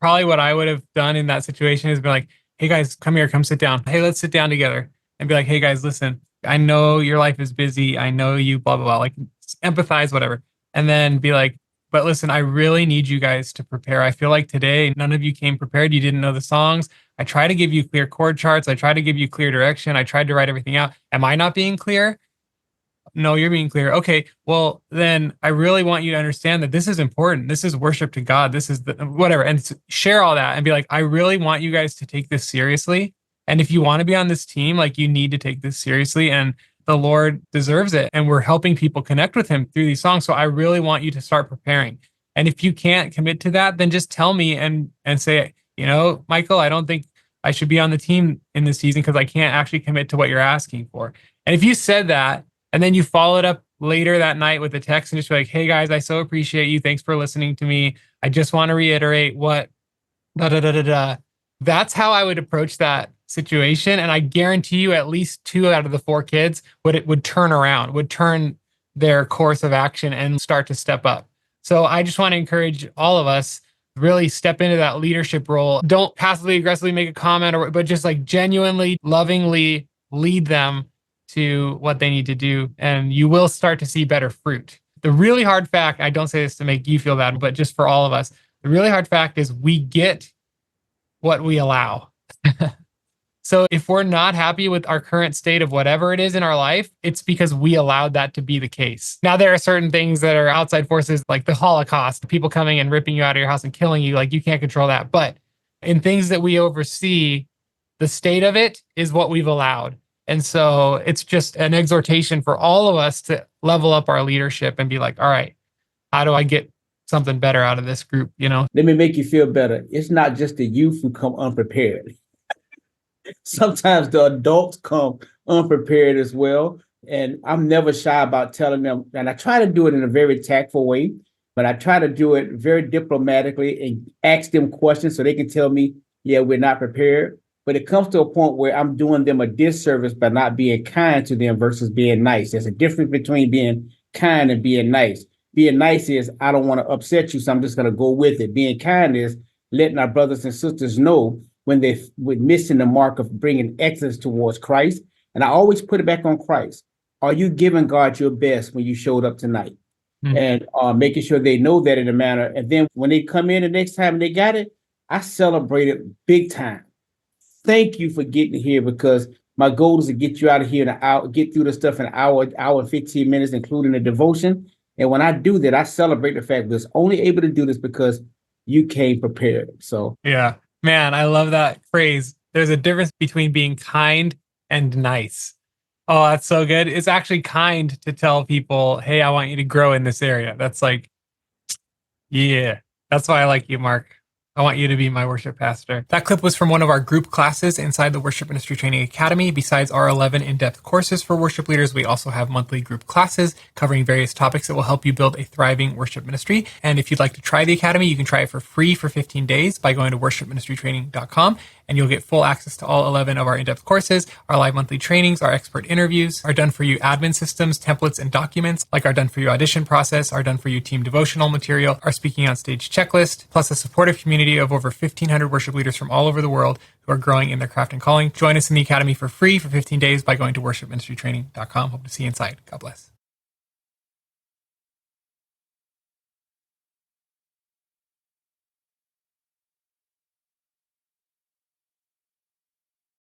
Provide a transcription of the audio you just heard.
probably what I would have done in that situation is be like, hey guys, come here, come sit down. Hey, let's sit down together and be like, hey guys, listen, I know your life is busy. I know you blah, blah, blah, like empathize, whatever. And then be like, but listen, I really need you guys to prepare. I feel like today, none of you came prepared. You didn't know the songs. I try to give you clear chord charts. I try to give you clear direction. I tried to write everything out. Am I not being clear? No, you're being clear. Okay, well, then I really want you to understand that this is important. This is worship to God. This is the whatever. And share all that and be like, I really want you guys to take this seriously. And if you want to be on this team, like you need to take this seriously. And the Lord deserves it. And we're helping people connect with him through these songs. So I really want you to start preparing. And if you can't commit to that, then just tell me and say, Michael, I don't think I should be on the team in this season because I can't actually commit to what you're asking for. And if you said that, and then you followed up later that night with a text and just be like, hey guys, I so appreciate you. Thanks for listening to me. I just want to reiterate what da da da da da. That's how I would approach that situation. And I guarantee you at least 2 out of the 4 kids would turn around, would turn their course of action and start to step up. So I just want to encourage all of us really step into that leadership role. Don't passively aggressively make a comment, but just like genuinely, lovingly lead them to what they need to do. And you will start to see better fruit. The really hard fact, I don't say this to make you feel bad, but just for all of us, the really hard fact is we get what we allow. So if we're not happy with our current state of whatever it is in our life, it's because we allowed that to be the case. Now, there are certain things that are outside forces like the Holocaust, people coming and ripping you out of your house and killing you, like you can't control that. But in things that we oversee, the state of it is what we've allowed. And so it's just an exhortation for all of us to level up our leadership and be like, all right, how do I get something better out of this group? Let me make you feel better. It's not just the youth who come unprepared. Sometimes the adults come unprepared as well. And I'm never shy about telling them, and I try to do it in a very tactful way, but I try to do it very diplomatically and ask them questions so they can tell me, yeah, we're not prepared. But it comes to a point where I'm doing them a disservice by not being kind to them versus being nice. There's a difference between being kind and being nice. Being nice is, I don't want to upset you, so I'm just going to go with it. Being kind is letting our brothers and sisters know when they're missing the mark of bringing excellence towards Christ. And I always put it back on Christ. Are you giving God your best when you showed up tonight? And making sure they know that in a manner. And then when they come in the next time and they got it, I celebrate it big time. Thank you for getting here, because my goal is to get you out of here in an hour, get through the stuff in an hour and 15 minutes, including the devotion. And when I do that, I celebrate the fact that I was only able to do this because you came prepared. So, yeah, man, I love that phrase. There's a difference between being kind and nice. Oh, that's so good. It's actually kind to tell people, hey, I want you to grow in this area. That's like, yeah, that's why I like you, Mark. I want you to be my worship pastor. That clip was from one of our group classes inside the Worship Ministry Training Academy. Besides our 11 in-depth courses for worship leaders, we also have monthly group classes covering various topics that will help you build a thriving worship ministry. And if you'd like to try the Academy, you can try it for free for 15 days by going to worshipministrytraining.com, and you'll get full access to all 11 of our in-depth courses, our live monthly trainings, our expert interviews, our done-for-you admin systems, templates, and documents, like our done-for-you audition process, our done-for-you team devotional material, our speaking on stage checklist, plus a supportive community of over 1,500 worship leaders from all over the world who are growing in their craft and calling. Join us in the Academy for free for 15 days by going to worshipministrytraining.com. Hope to see you inside. God bless.